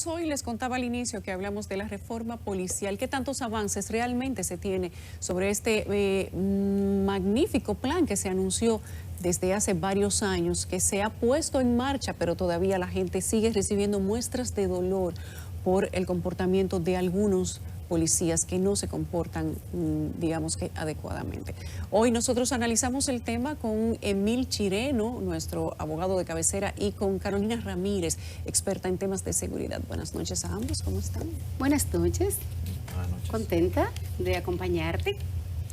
Hoy les contaba al inicio que hablamos de la reforma policial. ¿Qué tantos avances realmente se tiene sobre este magnífico plan que se anunció desde hace varios años, que se ha puesto en marcha, pero todavía la gente sigue recibiendo muestras de dolor por el comportamiento de algunos policías que no se comportan, digamos que adecuadamente? Hoy nosotros analizamos el tema con Emil Chireno, nuestro abogado de cabecera, y con Carolina Ramírez, experta en temas de seguridad. Buenas noches a ambos, ¿cómo están? Buenas noches. Buenas noches. Contenta de acompañarte.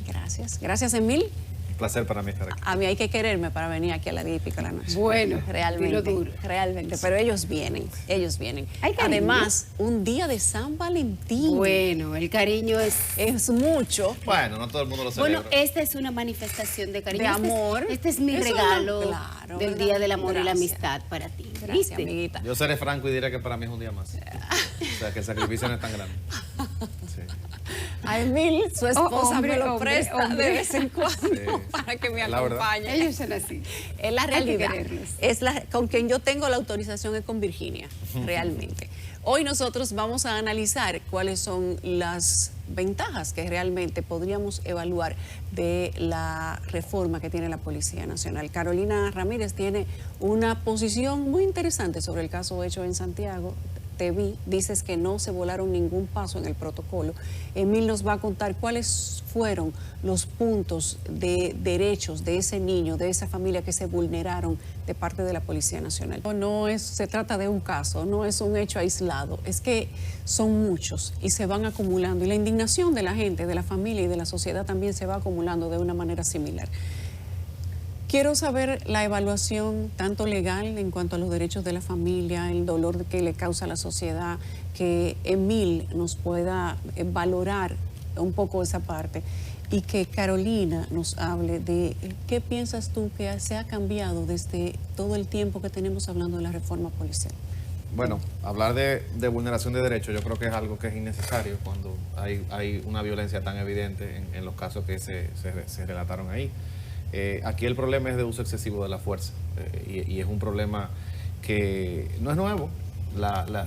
Gracias. Gracias, Emil. Un placer para mí estar aquí. A mí hay que quererme para venir aquí a la 10 y pico de la noche. Bueno, realmente, dilo duro. realmente, pero ellos vienen. Ay, cariño. Además, un día de San Valentín. Bueno, el cariño Es mucho. Bueno, no todo el mundo lo celebra. Bueno, esta es una manifestación de cariño. De amor. Este es mi Eso regalo claro, del ¿verdad? Día del Amor y la Gracias. Amistad para ti. Gracias, ¿Viste? amiguita. Yo seré franco y diré que para mí es un día más. O sea, que el sacrificio no es tan grande. Sí. A Emil, su esposa, hombre, me lo hombre, presta hombre. de vez en cuando Sí. para que me La verdad. acompañe. Ellos son así. Es la Hay que realidad. quererlos. Con quien yo tengo la autorización es con Virginia, realmente. Hoy nosotros vamos a analizar cuáles son las ventajas que realmente podríamos evaluar de la reforma que tiene la Policía Nacional. Carolina Ramírez tiene una posición muy interesante sobre el caso hecho en Santiago. Te vi, dices que no se volaron ningún paso en el protocolo. Emil nos va a contar cuáles fueron los puntos de derechos de ese niño, de esa familia que se vulneraron de parte de la Policía Nacional. Se trata de un caso, no es un hecho aislado, es que son muchos y se van acumulando. Y la indignación de la gente, de la familia y de la sociedad también se va acumulando de una manera similar. Quiero saber la evaluación tanto legal en cuanto a los derechos de la familia, el dolor que le causa a la sociedad, que Emil nos pueda valorar un poco esa parte y que Carolina nos hable de qué piensas tú que se ha cambiado desde todo el tiempo que tenemos hablando de la reforma policial. Bueno, hablar de vulneración de derechos yo creo que es algo que es innecesario cuando hay una violencia tan evidente en los casos que se relataron ahí. Aquí el problema es de uso excesivo de la fuerza y es un problema que no es nuevo.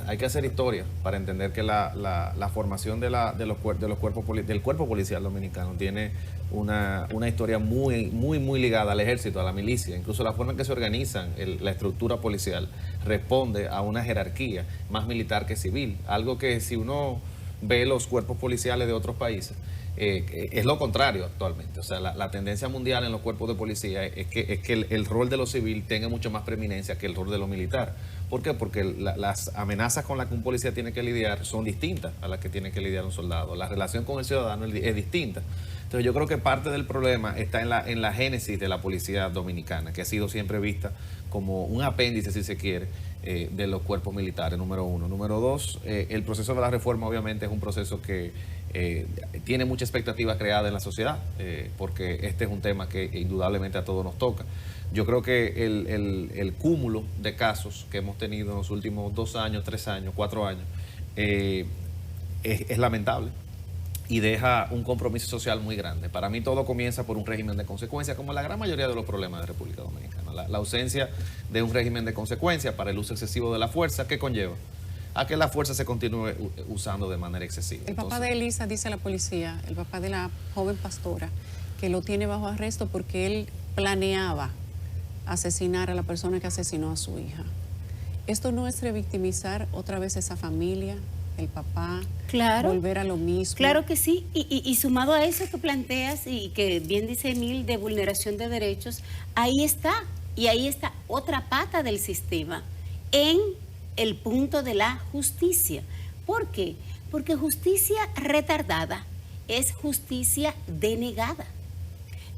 Hay que hacer historia para entender que la formación del cuerpo policial dominicano tiene una historia muy ligada al ejército, a la milicia. Incluso la forma en que se organizan la estructura policial responde a una jerarquía más militar que civil. Algo que si uno ve los cuerpos policiales de otros países, es lo contrario actualmente. O sea, la tendencia mundial en los cuerpos de policía es que el rol de lo civil tenga mucho más preeminencia que el rol de lo militar. ¿Por qué? Porque las amenazas con las que un policía tiene que lidiar son distintas a las que tiene que lidiar un soldado. La relación con el ciudadano es distinta. Entonces yo creo que parte del problema está en la génesis de la policía dominicana, que ha sido siempre vista como un apéndice, si se quiere, de los cuerpos militares, número uno. Número dos, el proceso de la reforma obviamente es un proceso que tiene mucha expectativa creada en la sociedad, porque este es un tema que indudablemente a todos nos toca. Yo creo que el cúmulo de casos que hemos tenido en los últimos 2 años, 3 años, 4 años, es lamentable y deja un compromiso social muy grande. Para mí todo comienza por un régimen de consecuencias, como la gran mayoría de los problemas de República Dominicana. La ausencia de un régimen de consecuencias para el uso excesivo de la fuerza, ¿qué conlleva? A que la fuerza se continúe usando de manera excesiva. El papá de Elisa, dice la policía, el papá de la joven pastora, que lo tiene bajo arresto porque él planeaba asesinar a la persona que asesinó a su hija. ¿Esto no es revictimizar otra vez esa familia, el papá, Claro. volver a lo mismo? Claro que sí, y sumado a eso que planteas y que bien dice Emil de vulneración de derechos, ahí está otra pata del sistema en el punto de la justicia. ¿Por qué? Porque justicia retardada es justicia denegada.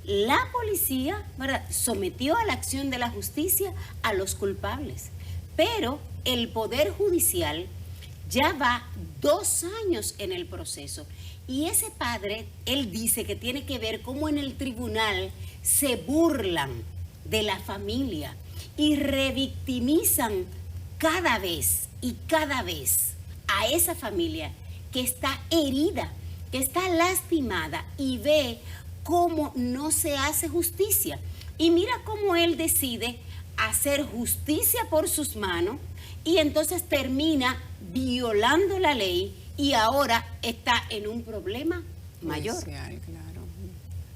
La policía, ¿verdad?, sometió a la acción de la justicia a los culpables, pero el Poder Judicial ya va 2 años en el proceso. Y ese padre, él dice que tiene que ver cómo en el tribunal se burlan de la familia y revictimizan cada vez a esa familia que está herida, que está lastimada y ve cómo no se hace justicia. Y mira cómo él decide hacer justicia por sus manos y entonces termina violando la ley y ahora está en un problema mayor. Judicial, claro.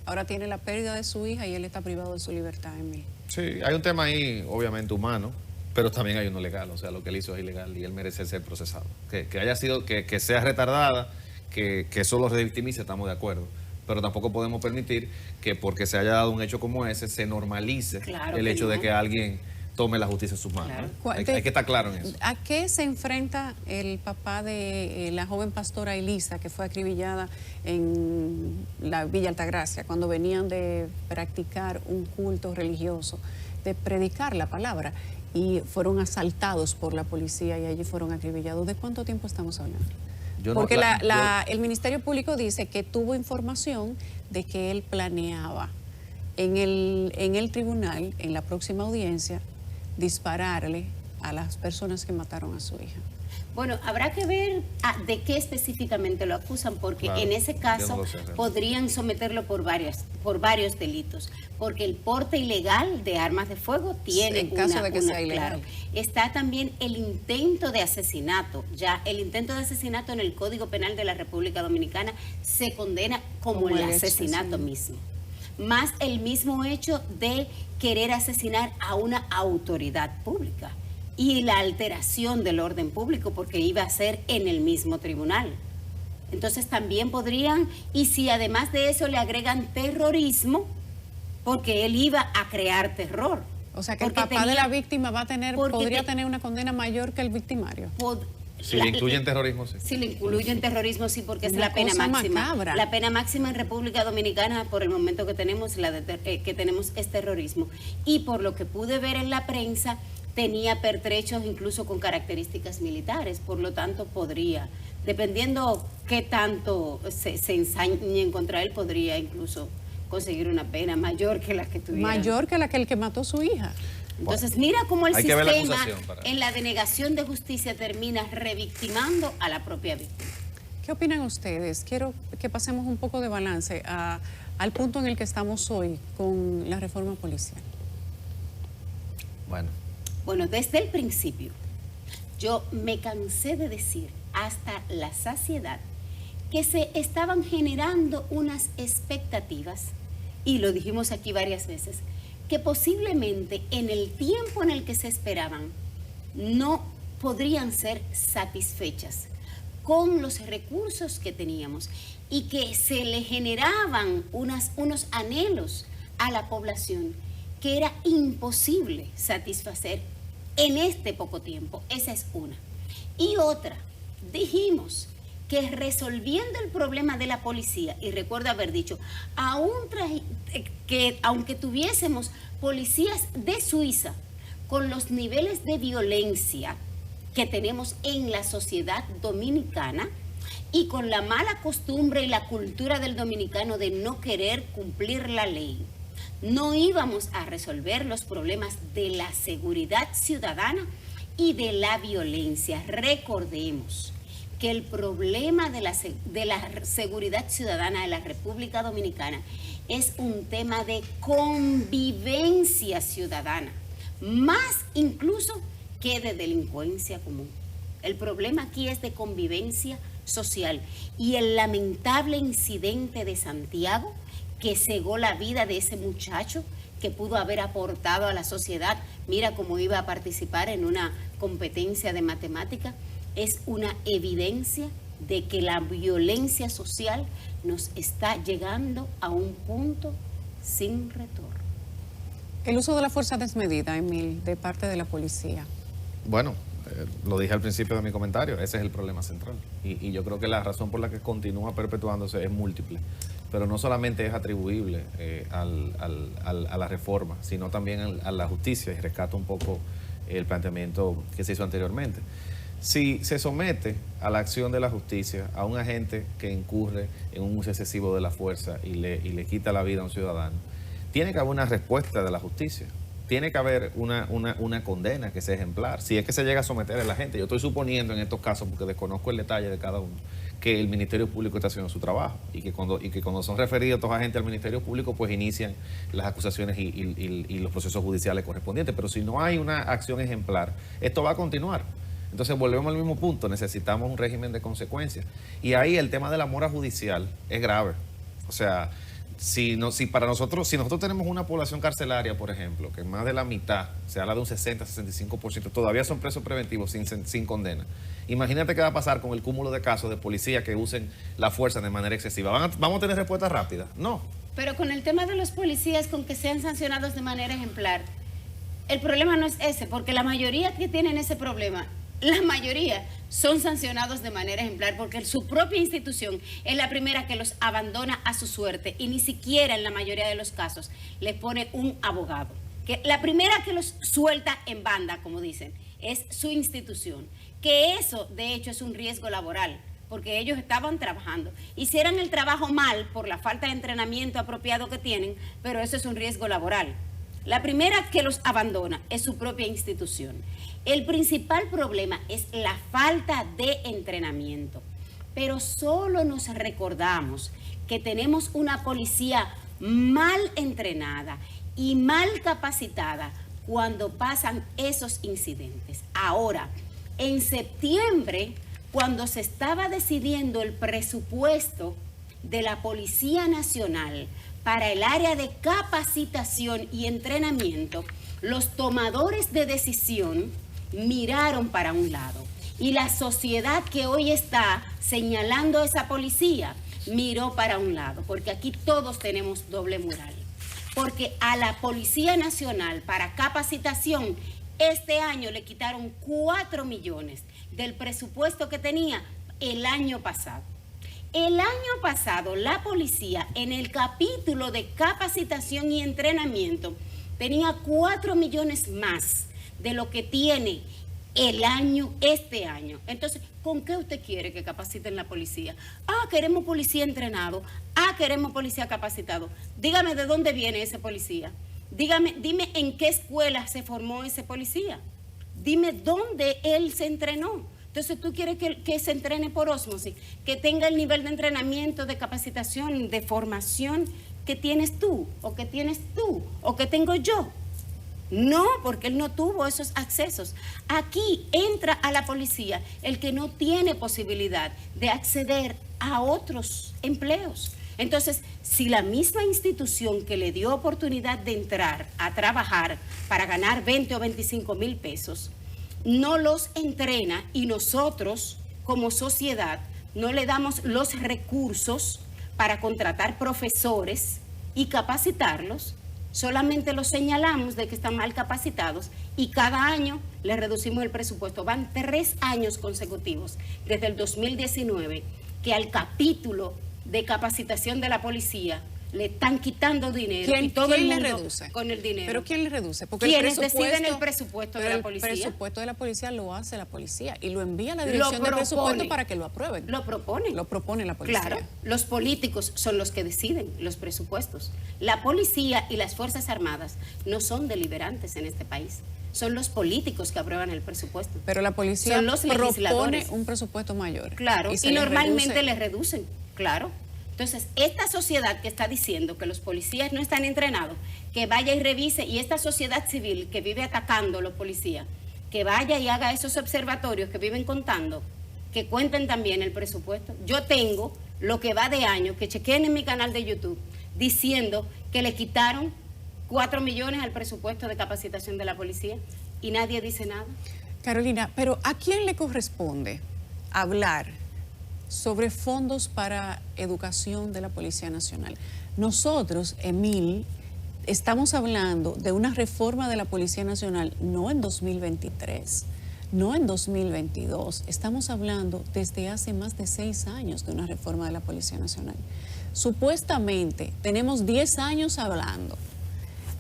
Ahora tiene la pérdida de su hija y él está privado de su libertad, Emil. Sí, hay un tema ahí obviamente humano, pero también hay uno legal, o sea, lo que él hizo es ilegal y él merece ser procesado. Que haya sido, que sea retardada, que eso lo revictimice, estamos de acuerdo. Pero tampoco podemos permitir que porque se haya dado un hecho como ese, se normalice el hecho de que alguien tome la justicia en sus manos. Claro. Hay que estar claro en eso. ¿A qué se enfrenta el papá de la joven pastora Elisa, que fue acribillada en la Villa Altagracia, cuando venían de practicar un culto religioso, de predicar la palabra, y fueron asaltados por la policía y allí fueron acribillados? ¿De cuánto tiempo estamos hablando? Porque el Ministerio Público dice que tuvo información de que él planeaba en el tribunal, en la próxima audiencia, dispararle a las personas que mataron a su hija. Bueno, habrá que ver de qué específicamente lo acusan, porque Claro, en ese caso yo no lo sé, realmente. podrían someterlo por varios delitos, porque el porte ilegal de armas de fuego tiene En caso de que sea ilegal. claro. Está también el intento de asesinato. Ya el intento de asesinato en el Código Penal de la República Dominicana se condena como el asesinato mismo. Más el mismo hecho de querer asesinar a una autoridad pública y la alteración del orden público, porque iba a ser en el mismo tribunal. Entonces también podrían, y si además de eso le agregan terrorismo, porque él iba a crear terror. O sea que el papá de la víctima podría tener una condena mayor que el victimario. Si le incluyen terrorismo, sí. Si le incluyen terrorismo, sí, porque es Una la pena cosa máxima. macabra. La pena máxima en República Dominicana, por el momento que tenemos, que tenemos es terrorismo. Y por lo que pude ver en la prensa, tenía pertrechos incluso con características militares. Por lo tanto, podría, dependiendo qué tanto se ensañen contra él, podría incluso conseguir una pena mayor que la que tuviera. Mayor que la que el que mató a su hija. Entonces, mira cómo el Hay que ver la sistema acusación para- en la denegación de justicia termina revictimando a la propia víctima. ¿Qué opinan ustedes? Quiero que pasemos un poco de balance al punto en el que estamos hoy con la reforma policial. Bueno, desde el principio, yo me cansé de decir hasta la saciedad que se estaban generando unas expectativas, y lo dijimos aquí varias veces, que posiblemente en el tiempo en el que se esperaban no podrían ser satisfechas con los recursos que teníamos y que se le generaban unos anhelos a la población que era imposible satisfacer en este poco tiempo. Esa es una. Y otra, dijimos que resolviendo el problema de la policía, y recuerdo haber dicho, que aunque tuviésemos policías de Suiza con los niveles de violencia que tenemos en la sociedad dominicana y con la mala costumbre y la cultura del dominicano de no querer cumplir la ley, no íbamos a resolver los problemas de la seguridad ciudadana y de la violencia. Recordemos que el problema de la seguridad ciudadana de la República Dominicana es un tema de convivencia ciudadana, más incluso que de delincuencia común. El problema aquí es de convivencia social, y el lamentable incidente de Santiago, que cegó la vida de ese muchacho que pudo haber aportado a la sociedad, mira cómo iba a participar en una competencia de matemática, es una evidencia de que la violencia social nos está llegando a un punto sin retorno. El uso de la fuerza desmedida, Emil, de parte de la policía. Bueno, lo dije al principio de mi comentario, ese es el problema central. Y yo creo que la razón por la que continúa perpetuándose es múltiple. Pero no solamente es atribuible a la reforma, sino también a la justicia, y rescato un poco el planteamiento que se hizo anteriormente. Si se somete a la acción de la justicia a un agente que incurre en un uso excesivo de la fuerza y le quita la vida a un ciudadano, tiene que haber una respuesta de la justicia. Tiene que haber una condena que sea ejemplar. Si es que se llega a someter a la gente, yo estoy suponiendo en estos casos, porque desconozco el detalle de cada uno, que el Ministerio Público está haciendo su trabajo y que cuando son referidos estos agentes al Ministerio Público, pues inician las acusaciones y los procesos judiciales correspondientes. Pero si no hay una acción ejemplar, esto va a continuar. Entonces volvemos al mismo punto, necesitamos un régimen de consecuencias. Y ahí el tema de la mora judicial es grave. O sea, si nosotros tenemos una población carcelaria, por ejemplo, que más de la mitad, se habla de un 60-65%, todavía son presos preventivos sin condena. Imagínate qué va a pasar con el cúmulo de casos de policías que usen la fuerza de manera excesiva. ¿Vamos a tener respuestas rápidas? No. Pero con el tema de los policías, con que sean sancionados de manera ejemplar, el problema no es ese, porque la mayoría que tienen ese problema, la mayoría son sancionados de manera ejemplar porque su propia institución es la primera que los abandona a su suerte y ni siquiera en la mayoría de los casos les pone un abogado. Que la primera que los suelta en banda, como dicen, es su institución. Que eso, de hecho, es un riesgo laboral, porque ellos estaban trabajando. Hicieran el trabajo mal por la falta de entrenamiento apropiado que tienen, pero eso es un riesgo laboral. La primera que los abandona es su propia institución. El principal problema es la falta de entrenamiento, pero solo nos recordamos que tenemos una policía mal entrenada y mal capacitada cuando pasan esos incidentes. Ahora, en septiembre, cuando se estaba decidiendo el presupuesto de la Policía Nacional para el área de capacitación y entrenamiento, los tomadores de decisión miraron para un lado y la sociedad que hoy está señalando a esa policía miró para un lado, porque aquí todos tenemos doble moral. Porque a la Policía Nacional para capacitación este año le quitaron 4 millones del presupuesto que tenía el año pasado. El año pasado la policía en el capítulo de capacitación y entrenamiento tenía 4 millones más de lo que tiene este año. Entonces, ¿con qué usted quiere que capaciten la policía? Queremos policía entrenado. Queremos policía capacitado. Dígame de dónde viene ese policía. Dime en qué escuela se formó ese policía. Dime dónde él se entrenó. Entonces, ¿tú quieres que se entrene por ósmosis? Que tenga el nivel de entrenamiento, de capacitación, de formación que tienes tú, o que tienes tú, o que tengo yo. No, porque él no tuvo esos accesos. Aquí entra a la policía el que no tiene posibilidad de acceder a otros empleos. Entonces, si la misma institución que le dio oportunidad de entrar a trabajar para ganar 20 o 25 mil pesos, no los entrena y nosotros como sociedad no le damos los recursos para contratar profesores y capacitarlos, solamente los señalamos de que están mal capacitados y cada año le reducimos el presupuesto. Van 3 años consecutivos, desde el 2019, que al capítulo de capacitación de la policía le están quitando dinero. ¿Quién, y todo el mundo le reduce? Con el dinero. ¿Pero quién le reduce? Porque ¿Quiénes deciden el presupuesto de la policía? El presupuesto de la policía lo hace la policía y lo envía a la dirección de presupuesto para que lo aprueben. Lo proponen. Lo propone la policía. Claro, los políticos son los que deciden los presupuestos. La policía y las Fuerzas Armadas no son deliberantes en este país. Son los políticos que aprueban el presupuesto. Pero la policía son los legisladores. propone un presupuesto mayor. Claro, y normalmente les reducen, claro. Entonces, esta sociedad que está diciendo que los policías no están entrenados, que vaya y revise, y esta sociedad civil que vive atacando a los policías, que vaya y haga esos observatorios que viven contando, que cuenten también el presupuesto. Yo tengo lo que va de año, que chequen en mi canal de YouTube, diciendo que le quitaron 4 millones al presupuesto de capacitación de la policía y nadie dice nada. Carolina, pero ¿a quién le corresponde hablar sobre fondos para educación de la Policía Nacional? Nosotros, Emil, estamos hablando de una reforma de la Policía Nacional no en 2023, no en 2022, estamos hablando desde hace más de 6 años de una reforma de la Policía Nacional. Supuestamente tenemos 10 años hablando,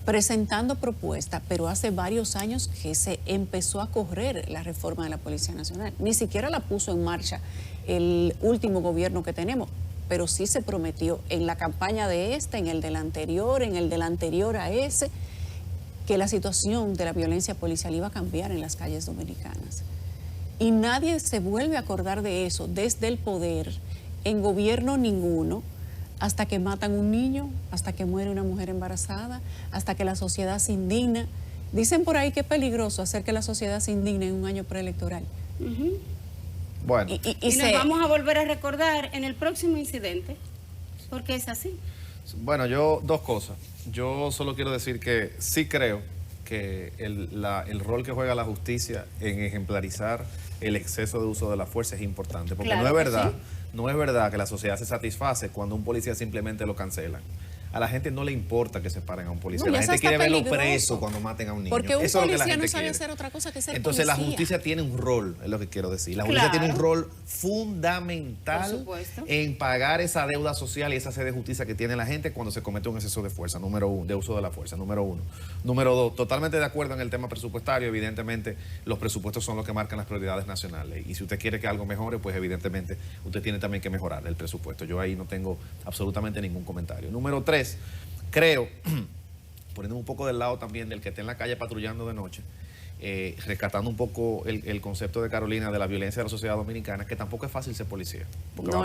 presentando propuestas, pero hace varios años que se empezó a correr la reforma de la Policía Nacional. Ni siquiera la puso en marcha el último gobierno que tenemos, pero sí se prometió en la campaña de en el del anterior a ese, que la situación de la violencia policial iba a cambiar en las calles dominicanas. y nadie se vuelve a acordar de eso desde el poder, en gobierno ninguno, hasta que matan un niño, hasta que muere una mujer embarazada, hasta que la sociedad se indigna. Dicen por ahí que es peligroso hacer que la sociedad se indigne en un año preelectoral. Bueno. Y nos vamos a volver a recordar en el próximo incidente, porque es así. Bueno, dos cosas. Yo solo quiero decir que sí creo que el rol que juega la justicia en ejemplarizar el exceso de uso de la fuerza es importante, porque claro no es verdad que la sociedad se satisface cuando un policía simplemente lo cancela. A la gente no le importa que se paren a un policía. La gente quiere verlo preso cuando maten a un niño. Porque un Eso es lo que la policía gente no sabe quiere. hacer otra cosa que ser Entonces policía. la justicia tiene un rol, es lo que quiero decir. La justicia tiene un rol fundamental en pagar esa deuda social y esa sed de justicia que tiene la gente cuando se comete un exceso de fuerza, número uno, de uso de la fuerza, número uno. Número dos, totalmente de acuerdo en el tema presupuestario. Evidentemente, los presupuestos son los que marcan las prioridades nacionales. Y si usted quiere que algo mejore, pues evidentemente usted tiene también que mejorar el presupuesto. Yo ahí no tengo absolutamente ningún comentario. Número tres, creo, poniendo un poco del lado también del que esté en la calle patrullando de noche, rescatando un poco el concepto de Carolina de la violencia de la sociedad dominicana, que tampoco es fácil ser policía. Porque no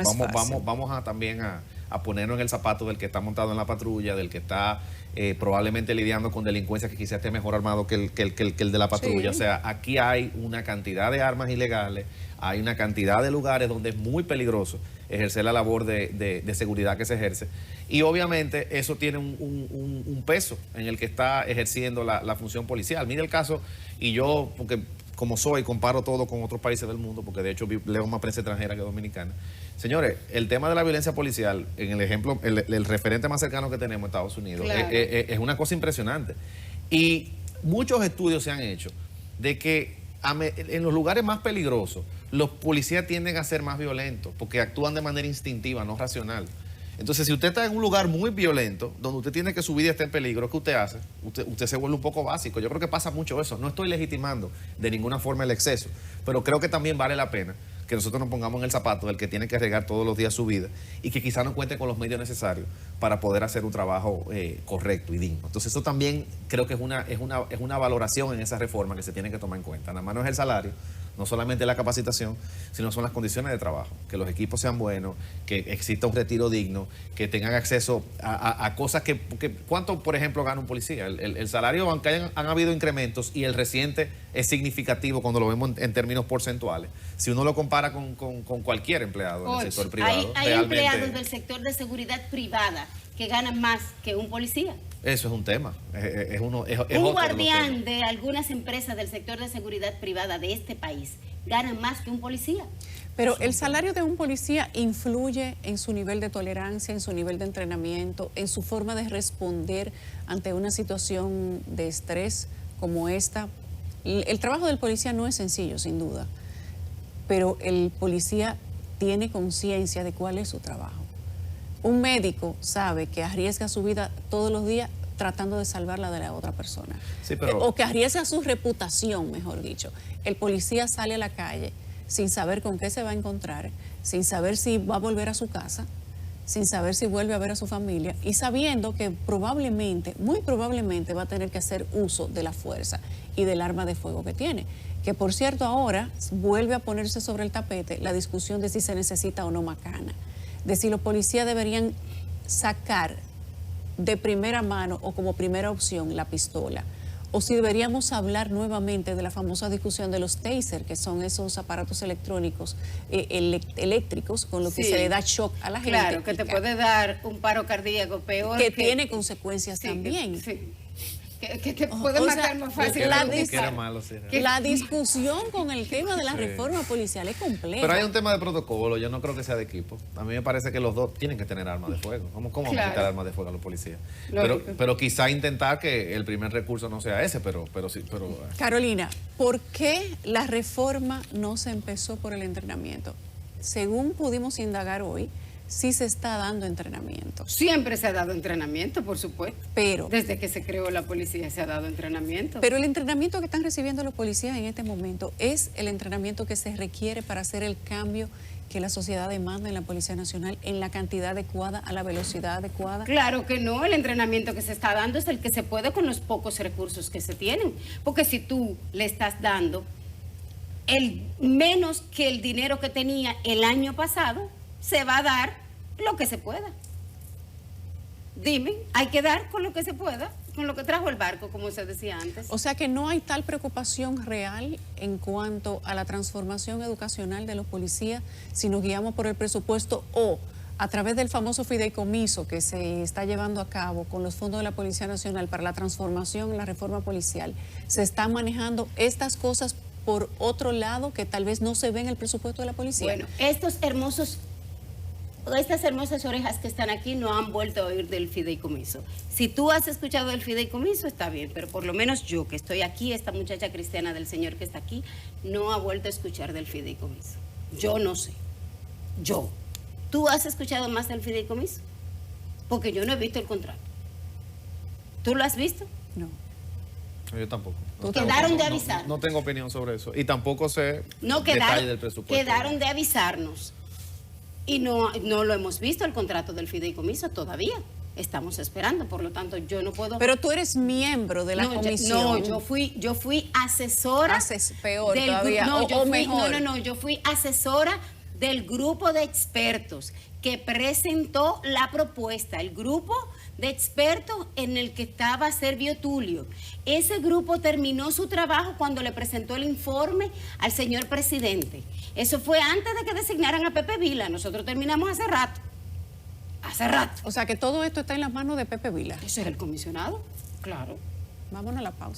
vamos a también a ponernos en el zapato del que está montado en la patrulla, del que está probablemente lidiando con delincuencia que quizás esté mejor armado que el de la patrulla. Sí. O sea, aquí hay una cantidad de armas ilegales, hay una cantidad de lugares donde es muy peligroso ejercer la labor de seguridad que se ejerce. Y obviamente eso tiene un peso en el que está ejerciendo la función policial. Mire el caso, y yo, porque como soy, comparo todo con otros países del mundo, porque de hecho leo más prensa extranjera que dominicana. Señores, el tema de la violencia policial, en el ejemplo, el referente más cercano que tenemos, Estados Unidos, claro, es una cosa impresionante. Y muchos estudios se han hecho de que en los lugares más peligrosos, los policías tienden a ser más violentos porque actúan de manera instintiva, no racional. Entonces, si usted está en un lugar muy violento, donde usted tiene que su vida esté en peligro, ¿qué usted hace? Usted se vuelve un poco básico. Yo creo que pasa mucho eso. No estoy legitimando de ninguna forma el exceso, pero creo que también vale la pena que nosotros nos pongamos en el zapato del que tiene que arriesgar todos los días su vida y que quizá no cuente con los medios necesarios para poder hacer un trabajo correcto y digno. Entonces, eso también creo que es una valoración en esa reforma que se tiene que tomar en cuenta. Nada más no es el salario, no solamente la capacitación, sino son las condiciones de trabajo, que los equipos sean buenos, que exista un retiro digno, que tengan acceso a cosas que ¿cuánto, por ejemplo, gana un policía? El salario, aunque han habido incrementos y el reciente es significativo cuando lo vemos en términos porcentuales, si uno lo compara con cualquier empleado en el sector privado. Hay empleados del sector de seguridad privada que ganan más que un policía. Eso es un tema. Un guardián de algunas empresas del sector de seguridad privada de este país ganan más que un policía. Pero el salario de un policía influye en su nivel de tolerancia, en su nivel de entrenamiento, en su forma de responder ante una situación de estrés como esta. El trabajo del policía no es sencillo, sin duda, pero el policía tiene conciencia de cuál es su trabajo. Un médico sabe que arriesga su vida todos los días tratando de salvar la de la otra persona. Sí, pero... O que arriesga su reputación, mejor dicho. El policía sale a la calle sin saber con qué se va a encontrar, sin saber si va a volver a su casa, sin saber si vuelve a ver a su familia y sabiendo que probablemente, muy probablemente va a tener que hacer uso de la fuerza y del arma de fuego que tiene. Que por cierto ahora vuelve a ponerse sobre el tapete la discusión de si se necesita o no macana, de si los policías deberían sacar de primera mano o como primera opción la pistola, o si deberíamos hablar nuevamente de la famosa discusión de los taser, que son esos aparatos electrónicos, eléctricos, con lo que se le da shock a la gente. Claro, que te puede dar un paro cardíaco peor. Que tiene consecuencias también. Que te puede matar más fácil. La discusión con el tema de la reforma policial es compleja. Pero hay un tema de protocolo, yo no creo que sea de equipo. A mí me parece que los dos tienen que tener armas de fuego. ¿Cómo vamos a quitar armas de fuego a los policías? Pero quizá intentar que el primer recurso no sea ese, pero sí. Carolina, ¿por qué la reforma no se empezó por el entrenamiento? Según pudimos indagar hoy, sí se está dando entrenamiento. Siempre se ha dado entrenamiento, por supuesto. Pero desde que se creó la policía se ha dado entrenamiento. Pero el entrenamiento que están recibiendo los policías en este momento es el entrenamiento que se requiere para hacer el cambio que la sociedad demanda en la Policía Nacional en la cantidad adecuada, a la velocidad adecuada. Claro que no, el entrenamiento que se está dando es el que se puede con los pocos recursos que se tienen. Porque si tú le estás dando el menos que el dinero que tenía el año pasado, se va a dar lo que se pueda. Dime, hay que dar con lo que se pueda, con lo que trajo el barco, como se decía antes. O sea que no hay tal preocupación real en cuanto a la transformación educacional de los policías si nos guiamos por el presupuesto o a través del famoso fideicomiso que se está llevando a cabo con los fondos de la Policía Nacional para la transformación en la reforma policial. Se están manejando estas cosas por otro lado que tal vez no se ve en el presupuesto de la policía. Bueno, estas hermosas orejas que están aquí no han vuelto a oír del fideicomiso. Si tú has escuchado del fideicomiso, está bien, pero por lo menos yo que estoy aquí, esta muchacha cristiana del Señor que está aquí, no ha vuelto a escuchar del fideicomiso. Yo no sé. Yo. ¿Tú has escuchado más del fideicomiso? Porque yo no he visto el contrato. ¿Tú lo has visto? No. Yo tampoco. Quedaron de avisar. No tengo opinión sobre eso. Y tampoco sé No, detalle del presupuesto. quedaron de avisarnos. Y no lo hemos visto el contrato del fideicomiso todavía. Estamos esperando, por lo tanto yo no puedo. Pero tú eres miembro de la comisión. Yo fui asesora. Peor del todavía, mejor. Yo fui asesora del grupo de expertos que presentó la propuesta, el grupo de expertos en el que estaba Servio Tulio. Ese grupo terminó su trabajo cuando le presentó el informe al señor presidente. Eso fue antes de que designaran a Pepe Vila. Nosotros terminamos hace rato. Hace rato. O sea que todo esto está en las manos de Pepe Vila. Ese es el comisionado, claro. Vámonos a la pausa.